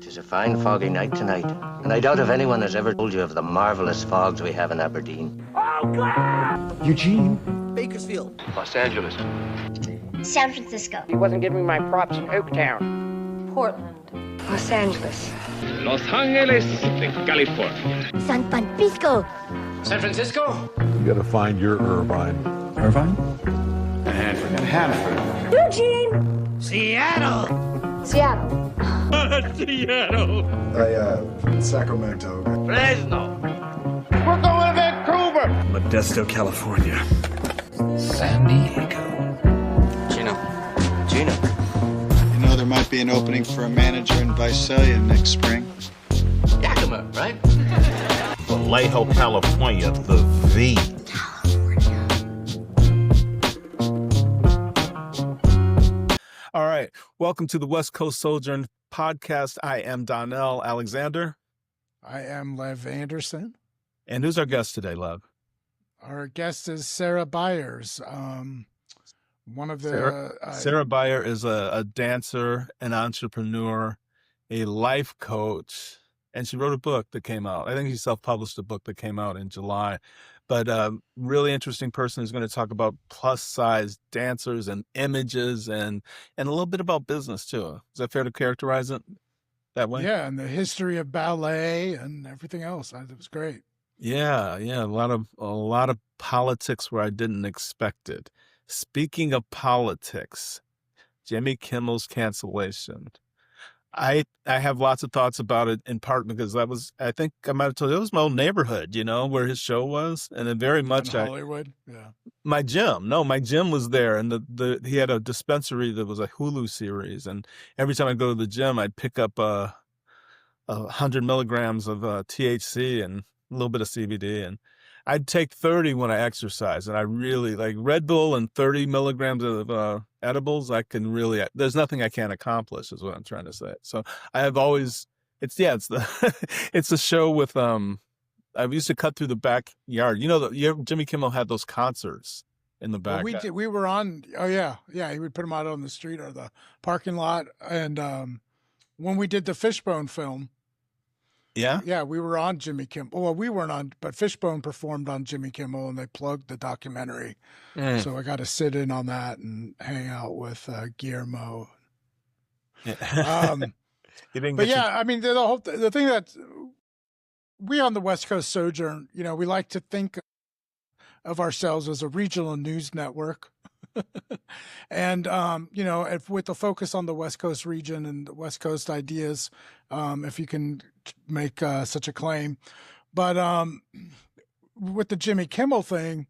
'Tis a fine foggy night tonight, and I doubt if anyone has ever told you of the marvelous fogs we have in Aberdeen. Oakland! Eugene. Bakersfield. Los Angeles. San Francisco. He wasn't giving me my props in Oaktown. Portland. Los Angeles. Los Angeles de California. San Francisco. San Francisco. You gotta find your Irvine. Irvine? Hanford. Eugene. Seattle. Seattle. Seattle. Sacramento. Fresno. We're going to Vancouver. Modesto, California. San Diego. Gina. You know, there might be an opening for a manager in Visalia next spring. Yakima, right? Vallejo, California, the V. All right. Welcome to the West Coast Sojourn podcast. I am Donnell Alexander. I am Lev Anderson. And who's our guest today, Lev? Our guest is Cera Byers. One of the... Cera Byer is a dancer, an entrepreneur, a life coach, and she wrote a book that came out. I think she self-published a book that came out in July. But really interesting person who's going to talk about plus-size dancers and images and a little bit about business, too. Is that fair to characterize it that way? Yeah, and the history of ballet and everything else. It was great. Yeah. A lot of politics where I didn't expect it. Speaking of politics, Jimmy Kimmel's cancellation. I have lots of thoughts about it, in part because I think I might have told you, it was my old neighborhood, where his show was. And it very much in Hollywood. Yeah. My gym was there, and he had a dispensary that was a Hulu series. And every time I go to the gym, I'd pick up 100 milligrams of THC and a little bit of CBD. And I'd take 30 when I exercise, and I really like Red Bull and 30 milligrams of edibles. There's nothing I can't accomplish, is what I'm trying to say. So I have always, it's the show with, I used to cut through the backyard. Jimmy Kimmel had those concerts in the back. Well, we were on, he would put them out on the street or the parking lot. And when we did the Fishbone film, yeah, we were on Jimmy Kimmel. Well, we weren't on, but Fishbone performed on Jimmy Kimmel, and they plugged the documentary. So I got to sit in on that and hang out with Guillermo. Yeah. The thing that we on the West Coast Sojourn, we like to think of ourselves as a regional news network. And, with the focus on the West Coast region and the West Coast ideas, if you can make such a claim. But with the Jimmy Kimmel thing,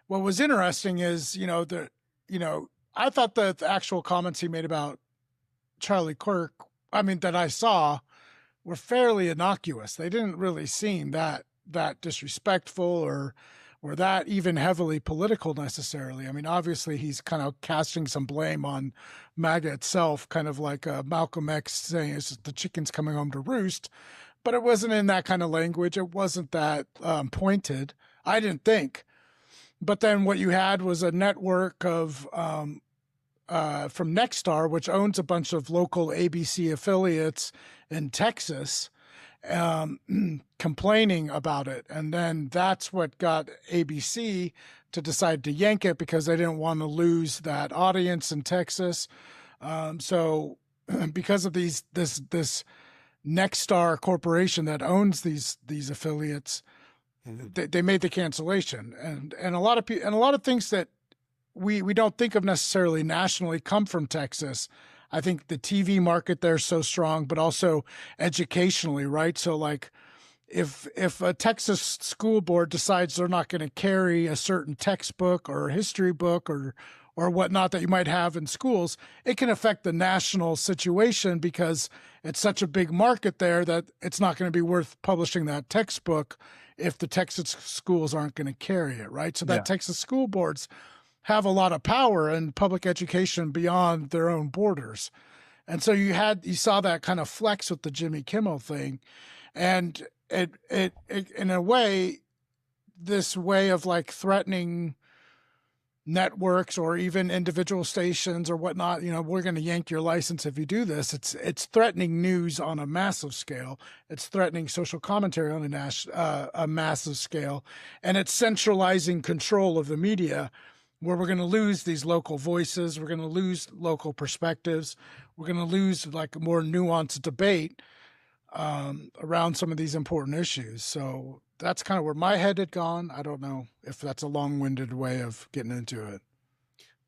what was interesting is, I thought that the actual comments he made about Charlie Kirk, that I saw, were fairly innocuous. They didn't really seem that disrespectful or that even heavily political necessarily. Obviously he's kind of casting some blame on MAGA itself, kind of like Malcolm X saying it's the chicken's coming home to roost, but it wasn't in that kind of language. It wasn't that pointed, I didn't think. But then what you had was a network of from Nexstar, which owns a bunch of local ABC affiliates in Texas, complaining about it. And then that's what got ABC to decide to yank it because they didn't want to lose that audience in Texas. So because of this Nexstar corporation that owns these affiliates, they made the cancellation. And a lot of things that we don't think of necessarily nationally come from Texas. I think the TV market there is so strong, but also educationally, right? So like if a Texas school board decides they're not going to carry a certain textbook or history book or whatnot that you might have in schools, it can affect the national situation because it's such a big market there that it's not going to be worth publishing that textbook if the Texas schools aren't going to carry it, right? So that Texas school boards have a lot of power in public education beyond their own borders. And so you saw that kind of flex with the Jimmy Kimmel thing. And it in a way, this way of like threatening networks or even individual stations or whatnot, we're going to yank your license if you do this. It's threatening news on a massive scale. It's threatening social commentary on a massive scale, and it's centralizing control of the media, where we're going to lose these local voices. We're going to lose local perspectives. We're going to lose like a more nuanced debate around some of these important issues. So that's kind of where my head had gone. I don't know if that's a long-winded way of getting into it.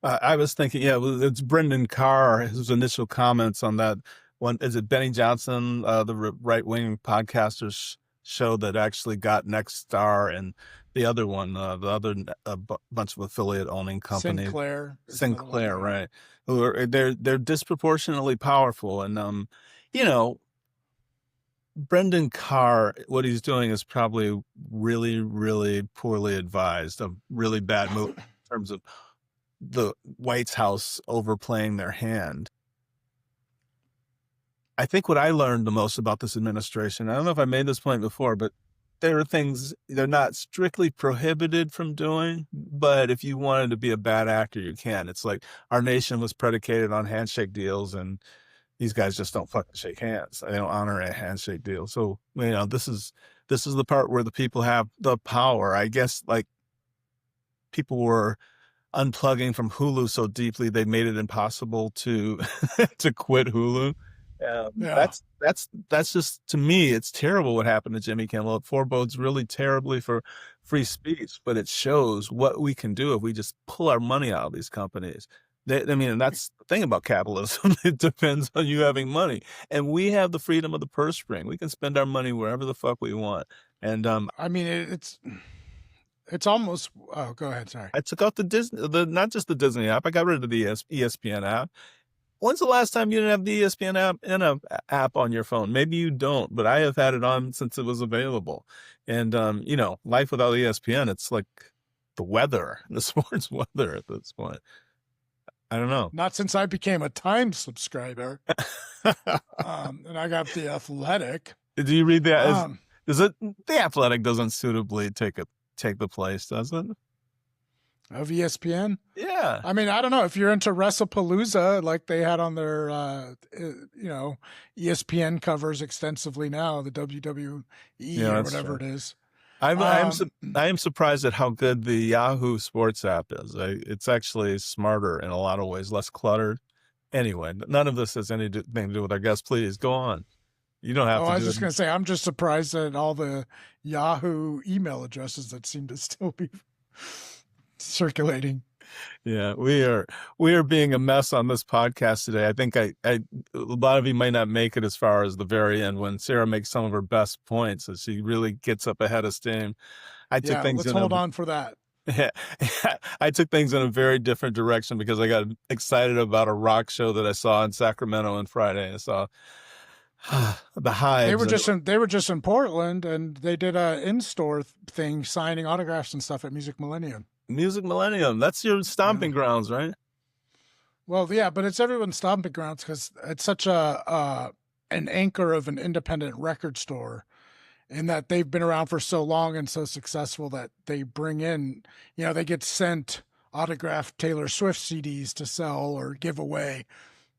I was thinking, it's Brendan Carr, his initial comments on that one. Is it Benny Johnson, the right-wing podcasters show that actually got Next Star, and the other one, bunch of affiliate owning companies. Sinclair, right. They're disproportionately powerful. And, Brendan Carr, what he's doing is probably really, really poorly advised, a really bad move in terms of the White House overplaying their hand. I think what I learned the most about this administration, I don't know if I made this point before, but there are things they're not strictly prohibited from doing, but if you wanted to be a bad actor, you can. It's like our nation was predicated on handshake deals, and these guys just don't fucking shake hands. They don't honor a handshake deal. So, this is the part where the people have the power. I guess like people were unplugging from Hulu so deeply, they made it impossible to to quit Hulu. That's just, to me, it's terrible what happened to Jimmy Kimmel. It forebodes really terribly for free speech, but it shows what we can do if we just pull our money out of these companies. And that's the thing about capitalism. It depends on you having money, and we have the freedom of the purse string. We can spend our money wherever the fuck we want. And it's almost. Oh, go ahead. Sorry. I took out not just the Disney app. I got rid of the ESPN app. When's the last time you didn't have the ESPN app in an app on your phone? Maybe you don't, but I have had it on since it was available. And life without ESPN, it's like the weather, the sports weather at this point. I don't know. Not since I became a Times subscriber. And I got The Athletic. Did you read that? The Athletic doesn't suitably take the place, does it? Of ESPN? Yeah. I don't know if you're into WrestlePalooza, like they had on their, ESPN covers extensively now, the WWE or whatever it is. I am surprised at how good the Yahoo Sports app is. It's actually smarter in a lot of ways, less cluttered. Anyway, none of this has anything to do with our guest. Please go on. You don't have to. I was just going to say, I'm just surprised at all the Yahoo email addresses that seem to still be circulating. Yeah, we are being a mess on this podcast today. I think a lot of you might not make it as far as the very end when Cera makes some of her best points, as she really gets up ahead of steam. Let's hold on for that. Yeah, I took things in a very different direction because I got excited about a rock show that I saw in Sacramento on Friday. I saw the Hives. They were just in Portland, and they did a in-store thing, signing autographs and stuff at Music Millennium. Music Millennium. That's your stomping grounds, right? Well, yeah, but it's everyone's stomping grounds because it's such an anchor of an independent record store, in that they've been around for so long and so successful that they bring in, they get sent autographed Taylor Swift CDs to sell or give away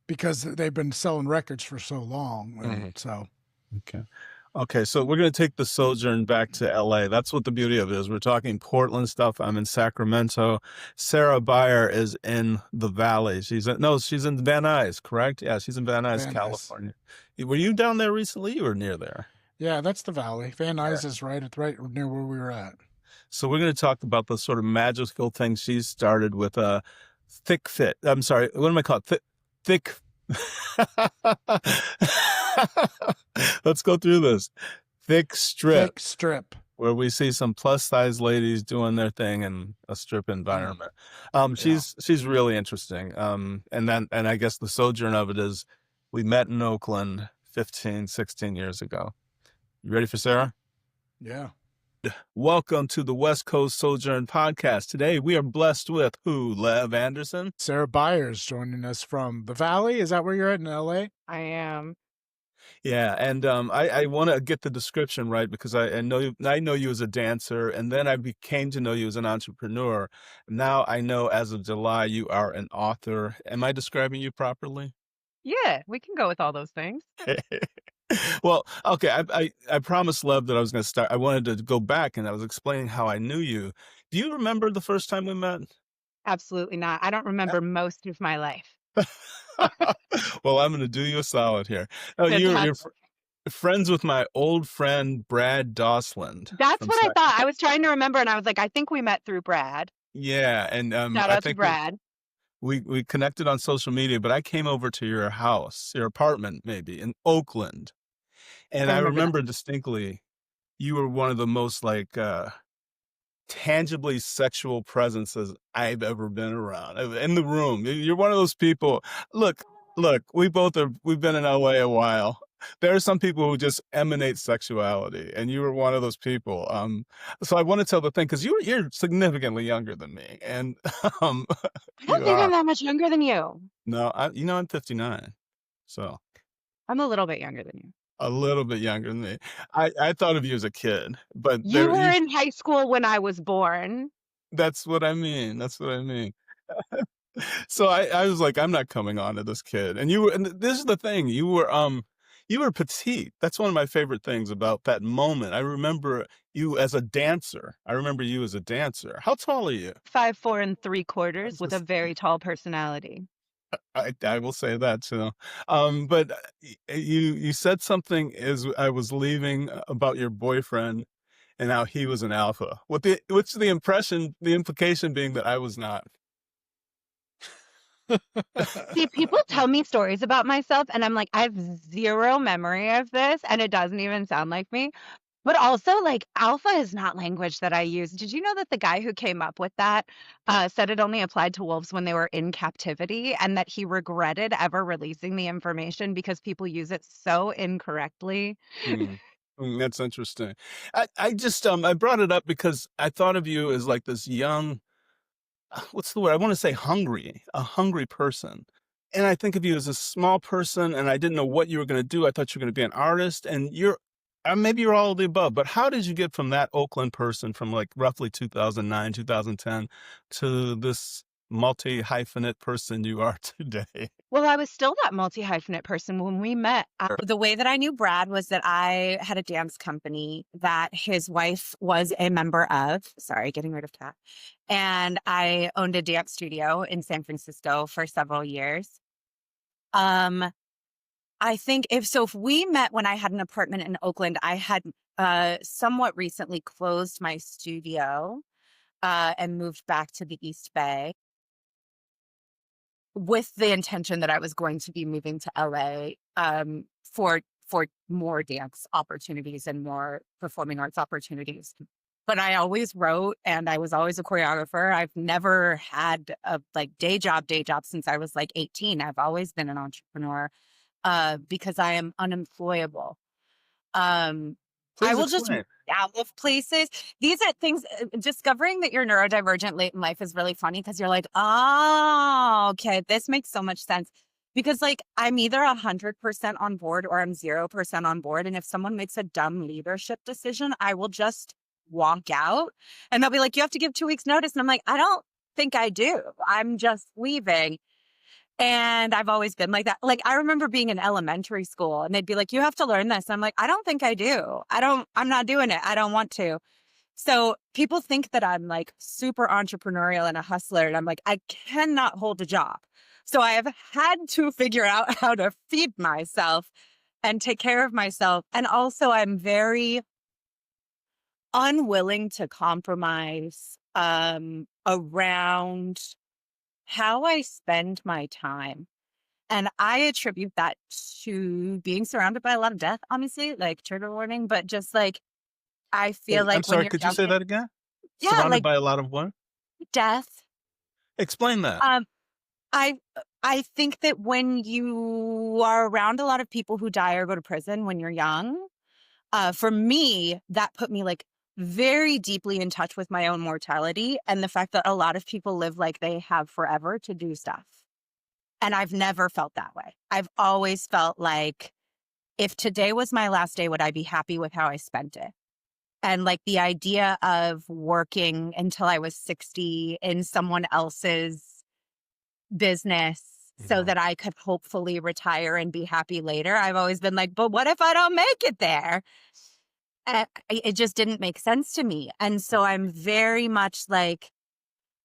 because they've been selling records for so long. And so, Okay, so we're going to take the Sojourn back to LA. That's what the beauty of it is. We're talking Portland stuff. I'm in Sacramento. Cera Byer is in the Valley. She's in Van Nuys, correct? Yeah, she's in Van Nuys, California. Were you down there recently? You were near there. Yeah, that's the Valley. Van Nuys is right near where we were at. So we're going to talk about the sort of magical thing she's started with a thick fit. I'm sorry, what am I called? Thick. Let's go through this. Thick Strip, where we see some plus size ladies doing their thing in a strip environment. She's really interesting. And I guess the sojourn of it is we met in Oakland 15, 16 years ago. You ready for Cera? Yeah. Welcome to the West Coast Sojourn podcast. Today we are blessed with who? Lev Anderson? Cera Byer is joining us from the Valley. Is that where you're at in LA? I am. Yeah, and I want to get the description right because I know you as a dancer, and then came to know you as an entrepreneur. Now I know as of July you are an author. Am I describing you properly? Yeah, we can go with all those things. Well, okay. I promised Love that I was going to start. I wanted to go back, and I was explaining how I knew you. Do you remember the first time we met? Absolutely not. I don't remember most of my life. Well, I'm going to do you a solid here. Oh, you're Fantastic. friends with my old friend Brad Dosland That's from what I thought. I was trying to remember, and I was like, I think we met through Brad. Yeah, and Shout I out to think Brad. we connected on social media, but I came over to your house, your apartment maybe in Oakland, and I I remember that. remember distinctly you were one of the most like tangibly sexual presences I've ever been around in the room. You're one of those people. Look, we've been in LA a while. There are some people who just emanate sexuality, and you were one of those people. So I want to tell the thing because you're significantly younger than me, and um, I don't you think I'm are. that much younger than you. No, I'm 59, so I'm a little bit younger than you. a little bit younger than me. I thought of you as a kid, but You there were you. in high school when I was born. That's what I mean. That's what I mean. So I was like, I'm not coming on to this kid. And this is the thing, you were petite. That's one of my favorite things about that moment. I remember you as a dancer. How tall are you? 5'4 3/4" I'm with a just, very tall personality. I will say that too. But you said something as I was leaving about your boyfriend and how he was an alpha. What's the implication being that I was not. See, people tell me stories about myself, and I'm like, I have zero memory of this, and it doesn't even sound like me. But also, like, alpha is not language that I use. Did you know that the guy who came up with that said it only applied to wolves when they were in captivity, and that he regretted ever releasing the information because people use it so incorrectly? Hmm. That's interesting. I just I brought it up because I thought of you as like this young, what's the word? I want to say a hungry person. And I think of you as a small person, and I didn't know what you were going to do. I thought you were going to be an artist, and maybe you're all of the above. But how did you get from that Oakland person from like roughly 2009, 2010 to this multi hyphenate person you are today? Well, I was still that multi-hyphenate person when we met. The way that I knew Brad was that I had a dance company that his wife was a member of. Sorry, getting rid of cat. And I owned a dance studio in San Francisco for several years. I think if we met when I had an apartment in Oakland, I had somewhat recently closed my studio and moved back to the East Bay, with the intention that I was going to be moving to LA for more dance opportunities and more performing arts opportunities. But I always wrote, and I was always a choreographer. I've never had a day job since I was like 18. I've always been an entrepreneur because I am unemployable. I will just move out of places. These are things, discovering that you're neurodivergent late in life is really funny because you're like, oh, okay, this makes so much sense. Because I'm either 100% on board or I'm 0% on board. And if someone makes a dumb leadership decision, I will just walk out and they'll be like, you have to give 2 weeks notice. And I'm like, I don't think I do. I'm just leaving. And I've always been like that. I remember being in elementary school and they'd be like, you have to learn this. I'm like, I don't think I do. I'm not doing it. I don't want to. So people think that I'm super entrepreneurial and a hustler. And I'm like, I cannot hold a job. So I have had to figure out how to feed myself and take care of myself. And also I'm very unwilling to compromise around how I spend my time. And I attribute that to being surrounded by a lot of death, honestly, trigger warning, but just I feel I'm like when sorry, you're could you young, say that again? yeah, Surrounded by a lot of what? death. Explain that. I think that when you are around a lot of people who die or go to prison when you're young, for me, that put me very deeply in touch with my own mortality and the fact that a lot of people live like they have forever to do stuff. And I've never felt that way. I've always felt like if today was my last day, would I be happy with how I spent it? And like the idea of working until I was 60 in someone else's business so that I could hopefully retire and be happy later. I've always been like, but what if I don't make it there? It just didn't make sense to me. And so I'm very much like,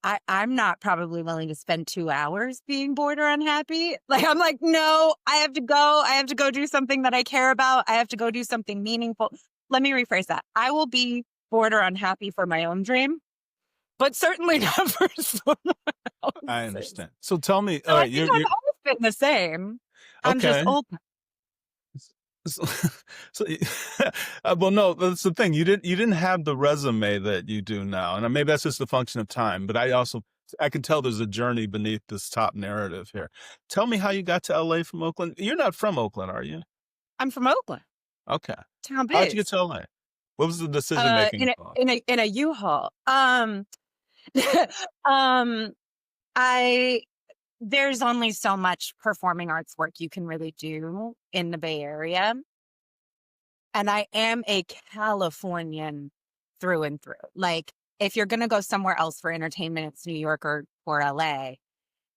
I'm not probably willing to spend 2 hours being bored or unhappy. Like, I'm like, no, I have to go. I have to go do something that I care about. I have to go do something meaningful. Let me rephrase that. I will be bored or unhappy for my own dream, but certainly not for someone else. I understand. So tell me, So I think I've always been the same. I'm just open. So, well, no, that's the thing. You didn't have the resume that you do now, and maybe that's just a function of time. But I can tell there's a journey beneath this top narrative here. Tell me how you got to LA from Oakland. You're not from Oakland, are you? I'm from Oakland. Okay. Town biz. How'd you get to LA? What was the decision making? In a U-Haul. There's only so much performing arts work you can really do in the Bay Area. And I am a Californian through and through. Like, if you're going to go somewhere else for entertainment, it's New York or LA.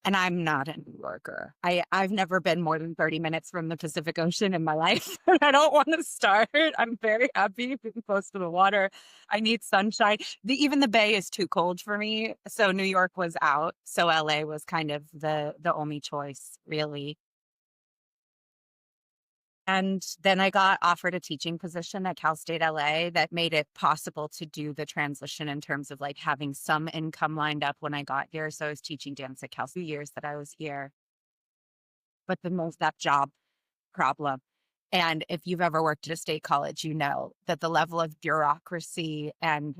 And I'm not a New Yorker. I've never been more than 30 minutes from the Pacific Ocean in my life. I don't want to start. I'm very happy being close to the water. I need sunshine. Even the Bay is too cold for me. So New York was out. So LA was kind of the only choice, really. And then I got offered a teaching position at Cal State LA that made it possible to do the transition in terms of like having some income lined up when I got here. So I was teaching dance at Cal 2 years that I was here. But that job problem. And if you've ever worked at a state college, you know that the level of bureaucracy and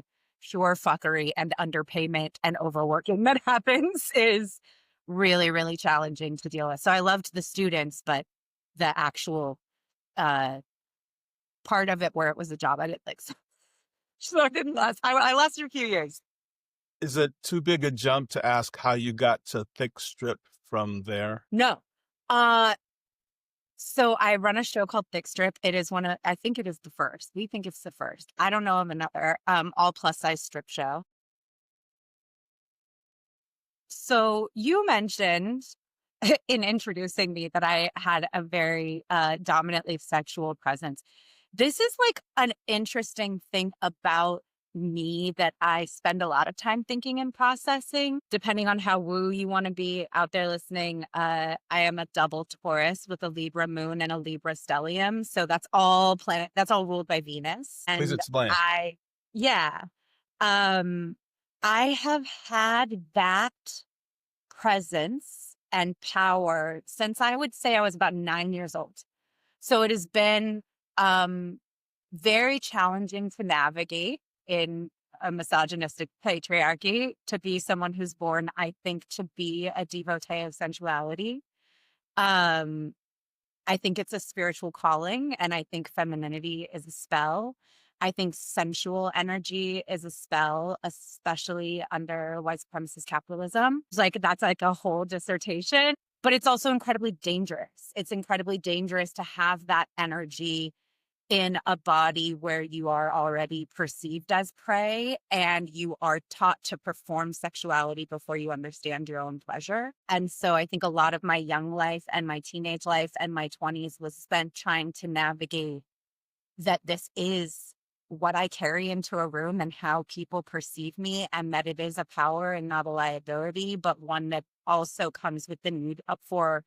pure fuckery and underpayment and overworking that happens is really, really challenging to deal with. So I loved the students, but the actual part of it where it was a job I didn't like. So I didn't last. I lasted a few years. Is it too big a jump to ask how you got to Thick Strip from there? No. So I run a show called Thick Strip. It is I think it is the first. We think it's the first. I don't know of another all plus size strip show. So you mentioned in introducing me that I had a very dominantly sexual presence. This is like an interesting thing about me that I spend a lot of time thinking and processing, depending on how woo you want to be out there listening. I am a double Taurus with a Libra moon and a Libra stellium. So that's all ruled by Venus. And please explain. I have had that presence and power since I would say I was about 9 years old. So it has been very challenging to navigate in a misogynistic patriarchy, to be someone who's born, I think, to be a devotee of sensuality. I think it's a spiritual calling, and I think femininity is a spell. I think sensual energy is a spell, especially under white supremacist capitalism. That's like a whole dissertation, but it's also incredibly dangerous. It's incredibly dangerous to have that energy in a body where you are already perceived as prey and you are taught to perform sexuality before you understand your own pleasure. And so I think a lot of my young life and my teenage life and my 20s was spent trying to navigate that this is what I carry into a room and how people perceive me, and that it is a power and not a liability, but one that also comes with the need for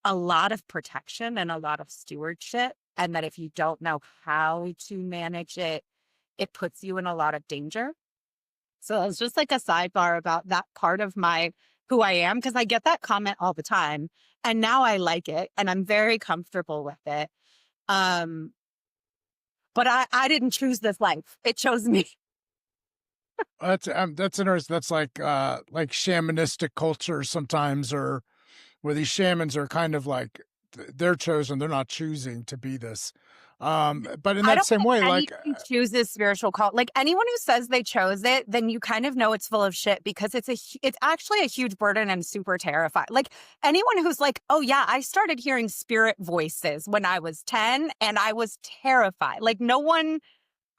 a lot of protection and a lot of stewardship. And that if you don't know how to manage it, it puts you in a lot of danger. So it's just like a sidebar about that part of who I am, because I get that comment all the time. And now I like it and I'm very comfortable with it. But I didn't choose this life. It chose me. That's interesting. That's like shamanistic culture sometimes, or where these shamans are kind of like they're chosen. They're not choosing to be this. But in I that don't same think way, like, anyone chooses spiritual call. Like anyone who says they chose it, then you kind of know it's full of shit because it's actually a huge burden and super terrifying. Like anyone who's like, oh yeah, I started hearing spirit voices when I was 10 and I was terrified. Like no one,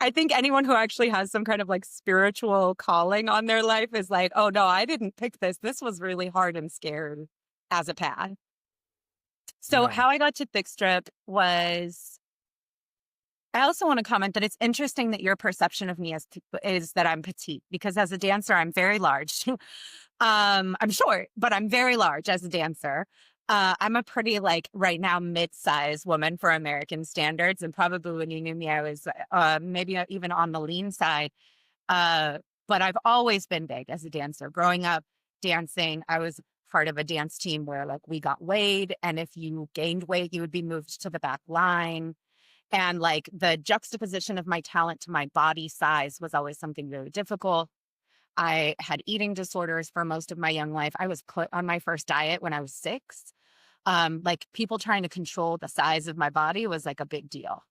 I think anyone who actually has some kind of like spiritual calling on their life is like, oh no, I didn't pick this. This was really hard and scared as a path. So Yeah. how I got to thick strip was, I also want to comment that it's interesting that your perception of me is that I'm petite, because as a dancer, I'm very large. I'm short, but I'm very large as a dancer. I'm a pretty like right now mid-sized woman for American standards, and probably when you knew me, I was maybe even on the lean side. But I've always been big as a dancer. Growing up dancing, I was part of a dance team where like we got weighed, and if you gained weight, you would be moved to the back line. And like the juxtaposition of my talent to my body size was always something really difficult. I had eating disorders for most of my young life. I was put on my first diet when I was 6. Like people trying to control the size of my body was like a big deal.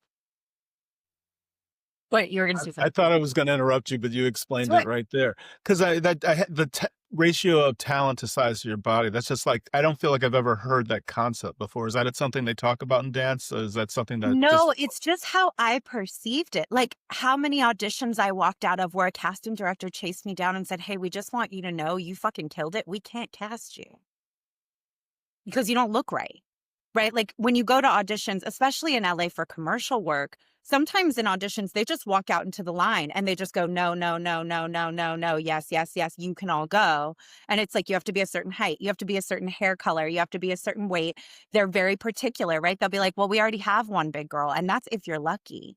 But you're going to say something. I thought I was going to interrupt you, but you explained it right there. Because the ratio of talent to size of your body, that's just like, I don't feel like I've ever heard that concept before. Is that something they talk about in dance? Or is that something that No, it's just how I perceived it. Like how many auditions I walked out of where a casting director chased me down and said, hey, we just want you to know you fucking killed it. We can't cast you because you don't look right. Right? Like when you go to auditions, especially in LA for commercial work, sometimes in auditions, they just walk out into the line and they just go, no, no, no, no, no, no, no, yes, yes, yes, you can all go. And it's like, you have to be a certain height. You have to be a certain hair color. You have to be a certain weight. They're very particular, right? They'll be like, well, we already have one big girl. And that's if you're lucky.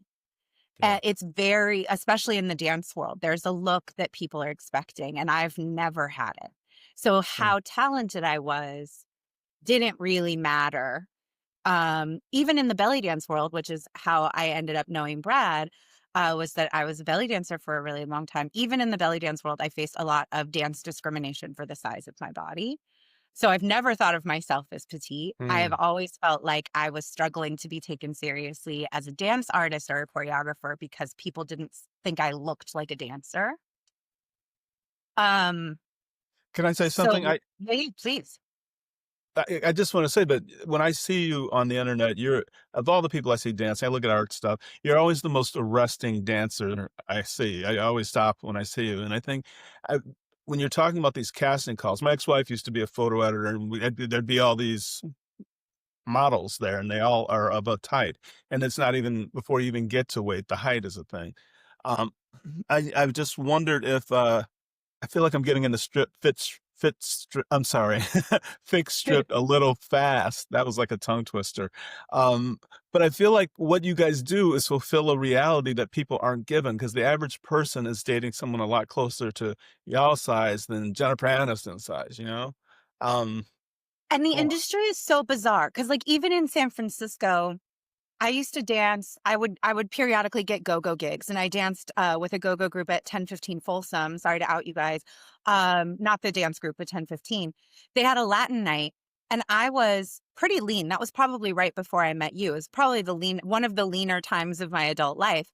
Yeah. It's very, especially in the dance world, there's a look that people are expecting. And I've never had it. So how talented I was didn't really matter. Even in the belly dance world, which is how I ended up knowing Brad, was that I was a belly dancer for a really long time. Even in the belly dance world, I faced a lot of dance discrimination for the size of my body. So I've never thought of myself as petite. I have always felt like I was struggling to be taken seriously as a dance artist or a choreographer because people didn't think I looked like a dancer. Can I say something? Yeah, please. I just want to say, but when I see you on the internet, you're, of all the people I see dancing, I look at art stuff, you're always the most arresting dancer I see. I always stop when I see you. And I think when you're talking about these casting calls, my ex-wife used to be a photo editor, and there'd be all these models there, and they all are of a height. And it's not even, before you even get to weight, the height is a thing. I've just wondered if, I feel like I'm getting into thick strip a little fast. That was like a tongue twister. But I feel like what you guys do is fulfill a reality that people aren't given, because the average person is dating someone a lot closer to y'all size than Jennifer Aniston size, you know? And the industry is so bizarre because like even in San Francisco, I used to dance. I would periodically get go-go gigs, and I danced with a go-go group at 1015 Folsom. Sorry to out you guys. Not the dance group, but 1015. They had a Latin night, and I was pretty lean. That was probably right before I met you. It was probably one of the leaner times of my adult life.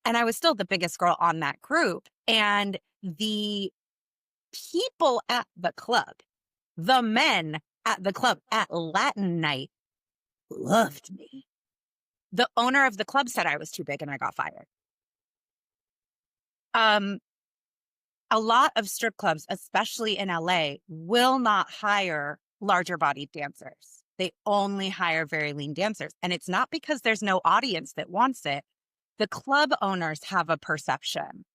And I was still the biggest girl on that group. And the people at the club, the men at the club at Latin night loved me. The owner of the club said I was too big and I got fired. A lot of strip clubs, especially in LA, will not hire larger bodied dancers. They only hire very lean dancers. And it's not because there's no audience that wants it. The club owners have a perception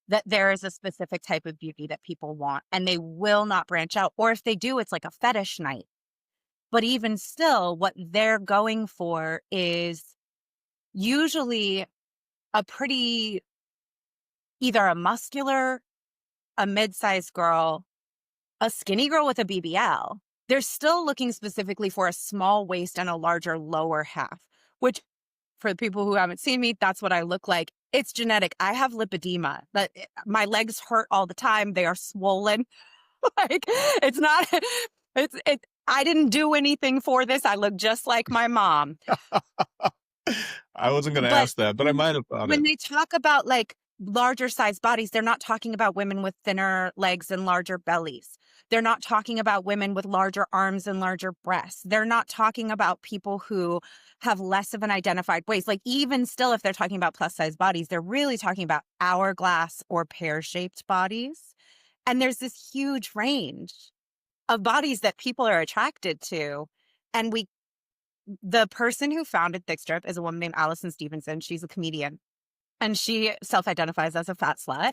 that there is a specific type of beauty that people want, and they will not branch out. Or if they do, it's like a fetish night. But even still, what they're going for is usually a pretty, either a muscular, a mid-sized girl, a skinny girl with a BBL. They're still looking specifically for a small waist and a larger lower half, which for the people who haven't seen me, that's what I look like. It's genetic. I have lipedema, but my legs hurt all the time. They are swollen. Like it's not, I didn't do anything for this. I look just like my mom. I wasn't going to But ask that, but I might have thought when it. they talk about like larger size bodies, they're not talking about women with thinner legs and larger bellies. They're not talking about women with larger arms and larger breasts. They're not talking about people who have less of an identified waist. Like even still, if they're talking about plus size bodies, they're really talking about hourglass or pear-shaped bodies. And there's this huge range of bodies that people are attracted to. And the person who founded Thick Strip is a woman named Allison Stevenson. She's a comedian and she self-identifies as a fat slut.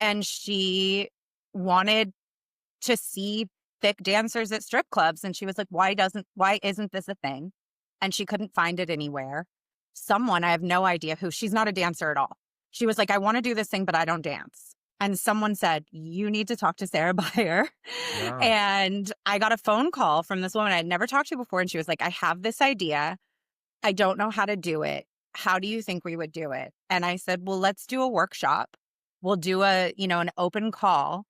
And she wanted to see thick dancers at strip clubs. And she was like, why isn't this a thing? And she couldn't find it anywhere. Someone, I have no idea who, she's not a dancer at all. She was like, I want to do this thing, but I don't dance. And someone said, you need to talk to Cera Byer. Wow. And I got a phone call from this woman I'd never talked to before. And she was like, I have this idea. I don't know how to do it. How do you think we would do it? And I said, well, let's do a workshop. We'll do an open call.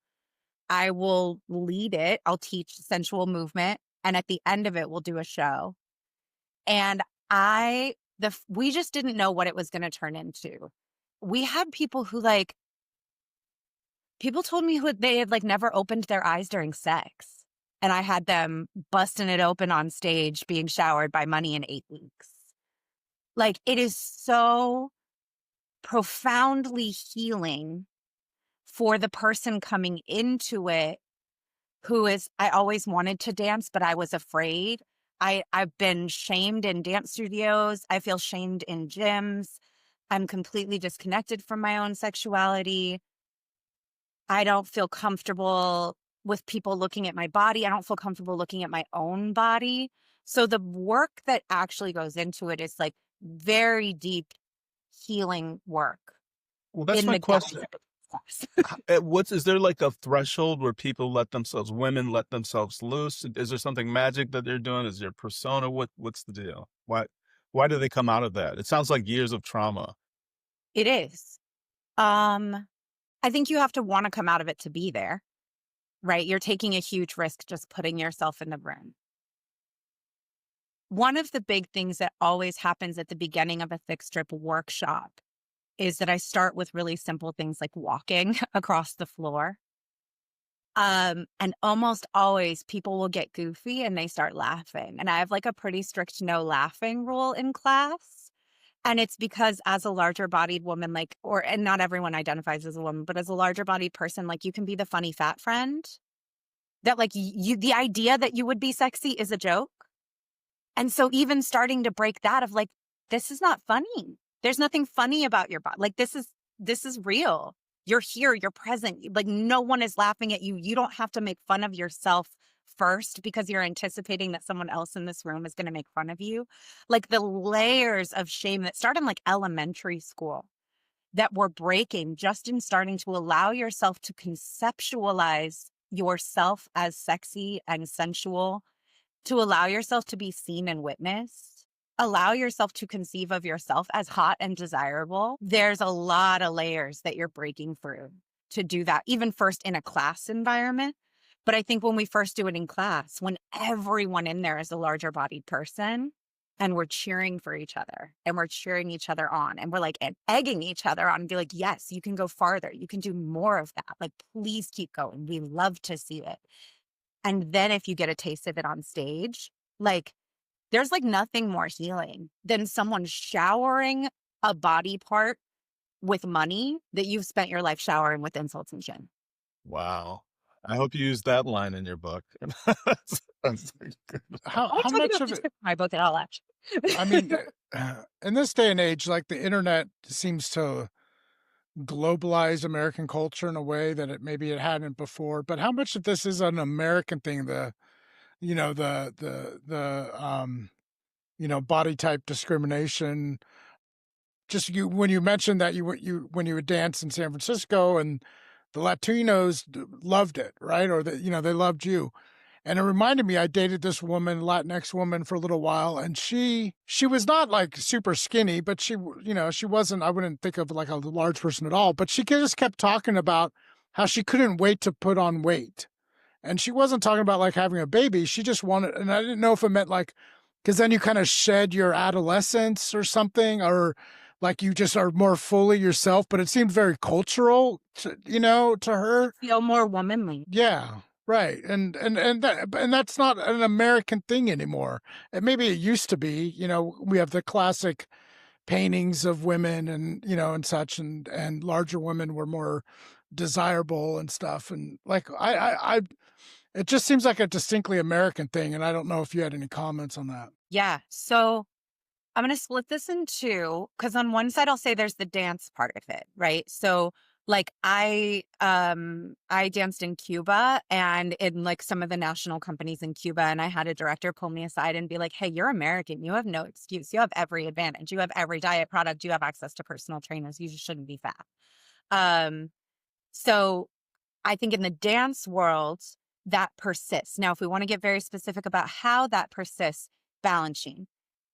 I will lead it. I'll teach sensual movement. And at the end of it, we'll do a show. And we just didn't know what it was going to turn into. We had people who people told me they had never opened their eyes during sex. And I had them busting it open on stage, being showered by money in 8 weeks. It is so profoundly healing for the person coming into it I always wanted to dance, but I was afraid. I've been shamed in dance studios. I feel shamed in gyms. I'm completely disconnected from my own sexuality. I don't feel comfortable with people looking at my body. I don't feel comfortable looking at my own body. So the work that actually goes into it is very deep healing work. Well, that's my question. Is there a threshold where women let themselves loose? Is there something magic that they're doing? Is there persona? What's the deal? Why do they come out of that? It sounds like years of trauma. It is. I think you have to want to come out of it to be there, right? You're taking a huge risk just putting yourself in the room. One of the big things that always happens at the beginning of a Thick Strip workshop is that I start with really simple things like walking across the floor. And almost always people will get goofy and they start laughing. And I have a pretty strict no laughing rule in class. And it's because as a larger bodied woman, and not everyone identifies as a woman, but as a larger bodied person, you can be the funny fat friend that the idea that you would be sexy is a joke. And so even starting to break that of this is not funny. There's nothing funny about your body. This is real. You're here, you're present. No one is laughing at you. You don't have to make fun of yourself first because you're anticipating that someone else in this room is going to make fun of you. The layers of shame that start in elementary school that we're breaking just in starting to allow yourself to conceptualize yourself as sexy and sensual, to allow yourself to be seen and witnessed, allow yourself to conceive of yourself as hot and desirable. There's a lot of layers that you're breaking through to do that, even first in a class environment. But I think when we first do it in class, when everyone in there is a larger bodied person and we're cheering for each other and we're cheering each other on and we're egging each other on and be yes, you can go farther. You can do more of that. Please keep going. We love to see it. And then if you get a taste of it on stage, there's nothing more healing than someone showering a body part with money that you've spent your life showering with insults and shame. Wow. I hope you use that line in your book. How much of it? My book, I'll actually. I mean, in this day and age, the internet seems to globalize American culture in a way that maybe it hadn't before. But how much of this is an American thing? Body type discrimination. Just when you mentioned that when you would dance in San Francisco and the Latinos loved it, right? Or they loved you. And it reminded me, I dated this woman, Latinx woman, for a little while, and she was not super skinny, but she wasn't, I wouldn't think of a large person at all, but she just kept talking about how she couldn't wait to put on weight. And she wasn't talking about like having a baby. She just wanted, and I didn't know if it meant like, because then you kind of shed your adolescence or something, or like you just are more fully yourself. But it seemed very cultural, to her. Feel more womanly. Yeah, right. And that's not an American thing anymore. And maybe it used to be. We have the classic paintings of women and and such, and larger women were more desirable and stuff. And like I it just seems like a distinctly American thing. And I don't know if you had any comments on that. Yeah. So I'm going to split this in two, because on one side, I'll say there's the dance part of it, right? So like I danced in Cuba and in like some of the national companies in Cuba, and I had a director pull me aside and be like, hey, you're American. You have no excuse. You have every advantage. You have every diet product. You have access to personal trainers. You just shouldn't be fat. So I think in the dance world, that persists. Now, if we want to get very specific about how that persists, Balanchine.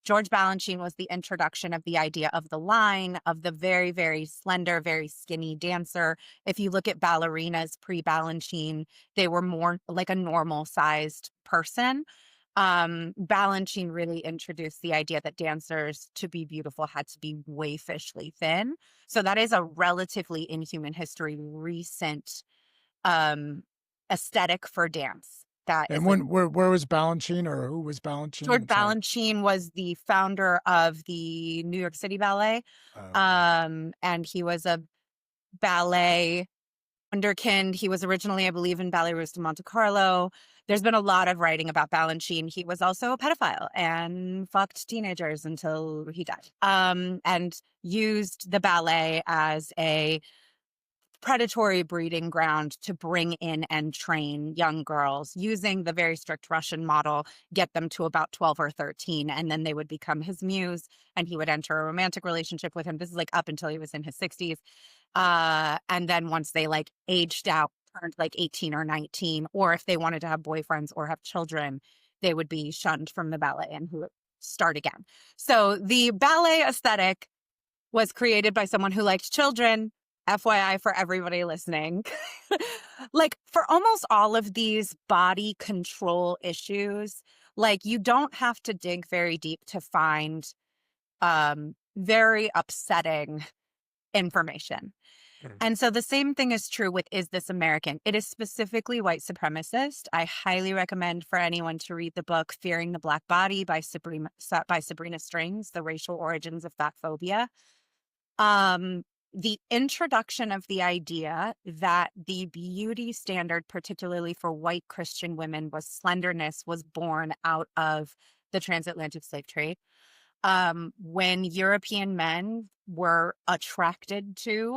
George Balanchine was the introduction of the idea of the line, of the very, very slender, very skinny dancer. If you look at ballerinas pre-Balanchine, they were more like a normal-sized person. Balanchine really introduced the idea that dancers, to be beautiful, had to be waifishly thin. So that is a relatively, in human history, recent aesthetic for dance. And where was Balanchine, or who was Balanchine? George Balanchine was the founder of the New York City Ballet. And he was a ballet wunderkind. He was originally, I believe, in Ballet Russe de Monte Carlo. There's been a lot of writing about Balanchine. He was also a pedophile and fucked teenagers until he died. And used the ballet as a predatory breeding ground to bring in and train young girls using the very strict Russian model, get them to about 12 or 13, and then they would become his muse and he would enter a romantic relationship with him. This is like up until he was in his 60s. And then once they like aged out, turned like 18 or 19, or if they wanted to have boyfriends or have children, they would be shunned from the ballet and who would start again. So the ballet aesthetic was created by someone who liked children. FYI for everybody listening. Like for almost all of these body control issues, like you don't have to dig very deep to find very upsetting information. And so the same thing is true with Is This American? It is specifically white supremacist. I highly recommend for anyone to read the book Fearing the Black Body by Sabrina Strings, The Racial Origins of Fat Phobia. The introduction of the idea that the beauty standard, particularly for white Christian women, was slenderness, was born out of the transatlantic slave trade. When European men were attracted to